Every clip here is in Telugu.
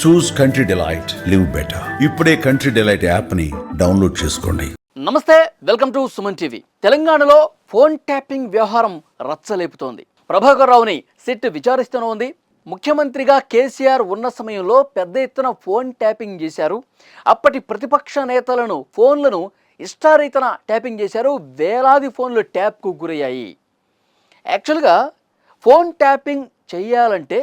చూస్ కంట్రీ డిలైట్, లివ్ బెటర్. ఇప్పుడే కంట్రీ డిలైట్ యాప్ ని డౌన్లోడ్ చేసుకోండి. నమస్తే, వెల్కమ్ టు సుమన్ టీవీ. తెలంగాణలో ఫోన్ ట్యాపింగ్ వ్యవహారం రచ్చలేపుతోంది. ప్రభాకర్ రావుని సిట్ విచారిస్తూనే ఉంది. ముఖ్యమంత్రిగా కేసీఆర్ ఉన్న సమయంలో పెద్ద ఎత్తున ఫోన్ ట్యాపింగ్ చేశారు. అప్పటి ప్రతిపక్ష నేతలను ఫోన్లను ఇష్టారీతన ట్యాపింగ్ చేశారు. వేలాది ఫోన్లు ట్యాప్కు గురయ్యాయి. యాక్చువల్గా ఫోన్ ట్యాపింగ్ చేయాలంటే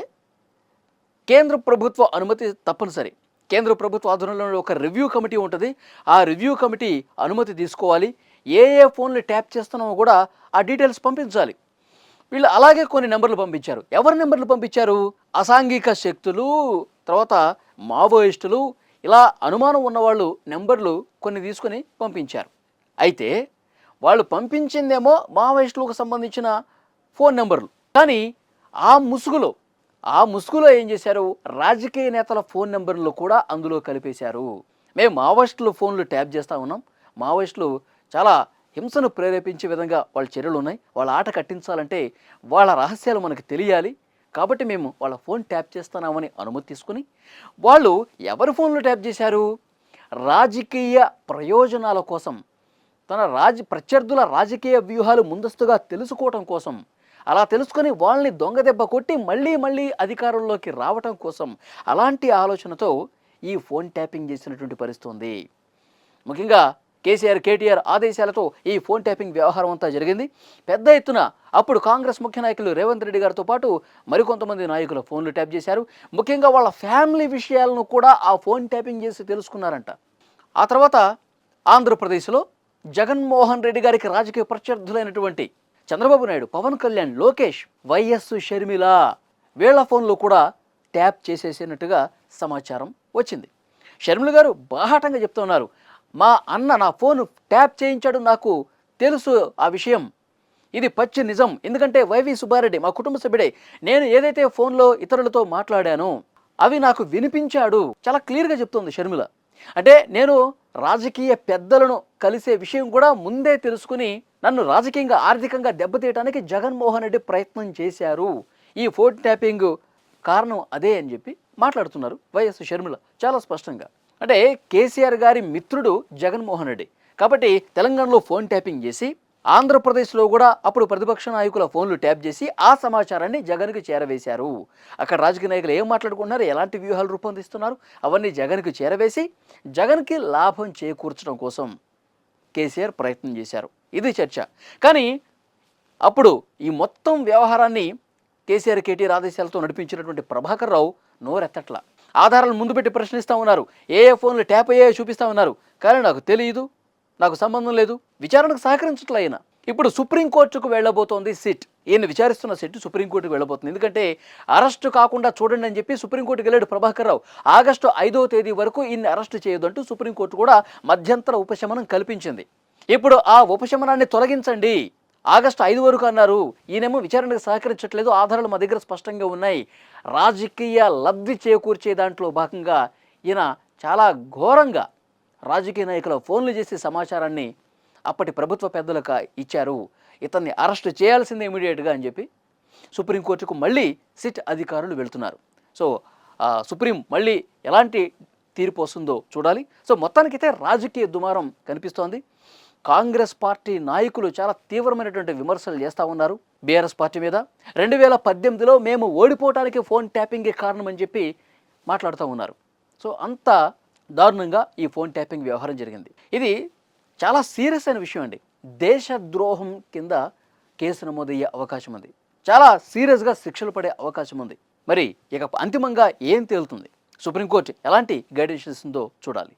కేంద్ర ప్రభుత్వ అనుమతి తప్పనిసరి. కేంద్ర ప్రభుత్వ ఆధ్వర్యంలో ఒక రివ్యూ కమిటీ ఉంటుంది. ఆ రివ్యూ కమిటీ అనుమతి తీసుకోవాలి. ఏ ఫోన్లు ట్యాప్ చేస్తున్నామో కూడా ఆ డీటెయిల్స్ పంపించాలి. వీళ్ళు అలాగే కొన్ని నెంబర్లు పంపించారు. ఎవరి నెంబర్లు పంపించారు? అసాంఘిక శక్తులు, తర్వాత మావోయిస్టులు, ఇలా అనుమానం ఉన్నవాళ్ళు నెంబర్లు కొన్ని తీసుకొని పంపించారు. అయితే వాళ్ళు పంపించిందేమో మావోయిస్టులకు సంబంధించిన ఫోన్ నెంబర్లు. కానీ ఆ ముసుగులో ఏం చేశారు? రాజకీయ నేతల ఫోన్ నెంబర్లు కూడా అందులో కలిపేశారు. మేము మావోయిస్టులు ఫోన్లు ట్యాప్ చేస్తూ ఉన్నాం, మావోయిస్టులు చాలా హింసను ప్రేరేపించే విధంగా వాళ్ళ చర్యలు ఉన్నాయి, వాళ్ళ ఆట కట్టించాలంటే వాళ్ళ రహస్యాలు మనకు తెలియాలి, కాబట్టి మేము వాళ్ళ ఫోన్ ట్యాప్ చేస్తున్నామని అనుమతి తీసుకుని వాళ్ళు ఎవరి ఫోన్లు ట్యాప్ చేశారు? రాజకీయ ప్రయోజనాల కోసం, ప్రత్యర్థుల రాజకీయ వ్యూహాలు ముందస్తుగా తెలుసుకోవటం కోసం, అలా తెలుసుకొని వాళ్ళని దొంగ దెబ్బ కొట్టి మళ్ళీ అధికారంలోకి రావటం కోసం అలాంటి ఆలోచనతో ఈ ఫోన్ ట్యాపింగ్ చేసినటువంటి పరిస్థితి ఉంది. ముఖ్యంగా కేటీఆర్ ఆదేశాలతో ఈ ఫోన్ ట్యాపింగ్ వ్యవహారం అంతా జరిగింది. పెద్ద ఎత్తున అప్పుడు కాంగ్రెస్ ముఖ్య నాయకులు రేవంత్ రెడ్డి గారితో పాటు మరికొంతమంది నాయకుల ఫోన్లు ట్యాప్ చేశారు. ముఖ్యంగా వాళ్ళ ఫ్యామిలీ విషయాలను కూడా ఆ ఫోన్ ట్యాపింగ్ చేసి తెలుసుకున్నారంట. ఆ తర్వాత ఆంధ్రప్రదేశ్లో జగన్మోహన్ రెడ్డి గారికి రాజకీయ ప్రత్యర్థులైనటువంటి చంద్రబాబు నాయుడు, పవన్ కళ్యాణ్, లోకేష్, వైఎస్ షర్మిల వీళ్ళ ఫోన్లు కూడా ట్యాప్ చేసేసినట్టుగా సమాచారం వచ్చింది. షర్మిల గారు బాహాటంగా చెప్తున్నారు, మా అన్న నా ఫోన్ ట్యాప్ చేయించాడు, నాకు తెలుసు ఆ విషయం, ఇది పచ్చి నిజం. ఎందుకంటే వైవి సుబ్బారెడ్డి మా కుటుంబ సభ్యుడే, నేను ఏదైతే ఫోన్లో ఇతరులతో మాట్లాడానో అవి నాకు వినిపించాడు. చాలా క్లియర్గా చెప్తుంది షర్మిల. అంటే నేను రాజకీయ పెద్దలను కలిసే విషయం కూడా ముందే తెలుసుకుని నన్ను రాజకీయంగా ఆర్థికంగా దెబ్బతీయడానికి జగన్మోహన్ రెడ్డి ప్రయత్నం చేశారు, ఈ ఫోన్ ట్యాపింగ్ కారణం అదే అని చెప్పి మాట్లాడుతున్నారు వైఎస్ షర్మిల చాలా స్పష్టంగా. అంటే కేసీఆర్ గారి మిత్రుడు జగన్మోహన్ రెడ్డి కాబట్టి తెలంగాణలో ఫోన్ ట్యాపింగ్ చేసి ఆంధ్రప్రదేశ్లో కూడా అప్పుడు ప్రతిపక్ష నాయకుల ఫోన్లు ట్యాప్ చేసి ఆ సమాచారాన్ని జగన్కి చేరవేశారు. అక్కడ రాజకీయ నాయకులు ఏం మాట్లాడుకుంటున్నారు, ఎలాంటి వ్యూహాలు రూపొందిస్తున్నారు, అవన్నీ జగన్కి చేరవేసి జగన్కి లాభం చేకూర్చడం కోసం కేసీఆర్ ప్రయత్నం చేశారు. ఇది చర్చ. కానీ అప్పుడు ఈ మొత్తం వ్యవహారాన్ని కేటీఆర్ ఆదేశాలతో నడిపించినటువంటి ప్రభాకర్ రావు నోరెత్తట్ల. ఆధారాలు ముందు పెట్టి ప్రశ్నిస్తూ ఉన్నారు, ఏ ఫోన్లు ట్యాప్ అయ్యాయో చూపిస్తూ ఉన్నారు. కానీ నాకు తెలియదు, నాకు సంబంధం లేదు, విచారణకు సహకరించట్లే ఆయన. ఇప్పుడు సుప్రీంకోర్టుకు వెళ్ళబోతోంది సిట్. ఈయన విచారిస్తున్న సిట్ సుప్రీంకోర్టుకు వెళ్ళబోతుంది. ఎందుకంటే అరెస్టు కాకుండా చూడండి అని చెప్పి సుప్రీంకోర్టుకు వెళ్ళాడు ప్రభాకర్ రావు. ఆగస్టు 5వ తేదీ వరకు ఈయన్ని అరెస్టు చేయొద్దంటూ సుప్రీంకోర్టు కూడా మధ్యంతర ఉపశమనం కల్పించింది. ఇప్పుడు ఆ ఉపశమనాన్ని తొలగించండి, ఆగస్టు 5 వరకు అన్నారు. ఈయనేమో విచారణకు సహకరించట్లేదు, ఆధారాలు మా దగ్గర స్పష్టంగా ఉన్నాయి. రాజకీయ లబ్ధి చేకూర్చే దాంట్లో భాగంగా ఈయన చాలా ఘోరంగా రాజకీయ నాయకుల ఫోన్లు చేసే సమాచారాన్ని అప్పటి ప్రభుత్వ పెద్దలకు ఇచ్చారు, ఇతన్ని అరెస్ట్ చేయాల్సిందే ఇమీడియట్గా అని చెప్పి సుప్రీంకోర్టుకు మళ్ళీ సిట్ అధికారులు వెళ్తున్నారు. సో సుప్రీం మళ్ళీ ఎలాంటి తీర్పు వస్తుందో చూడాలి. సో మొత్తానికైతే రాజకీయ దుమారం కనిపిస్తోంది. కాంగ్రెస్ పార్టీ నాయకులు చాలా తీవ్రమైనటువంటి విమర్శలు చేస్తూ ఉన్నారు బీఆర్ఎస్ పార్టీ మీద. 2018లో మేము ఓడిపోవటానికి ఫోన్ ట్యాపింగే కారణం అని చెప్పి మాట్లాడుతూ ఉన్నారు. సో అంత దారుణంగా ఈ ఫోన్ ట్యాపింగ్ వ్యవహారం జరిగింది. ఇది చాలా సీరియస్ అయిన విషయం అండి. దేశద్రోహం కింద కేసు నమోదయ్యే అవకాశం ఉంది, చాలా సీరియస్గా శిక్షలు పడే అవకాశం ఉంది. మరి ఇక అంతిమంగా ఏం తేలుతుంది, సుప్రీంకోర్టు ఎలాంటి గైడెన్స్ ఇస్తుందో చూడాలి.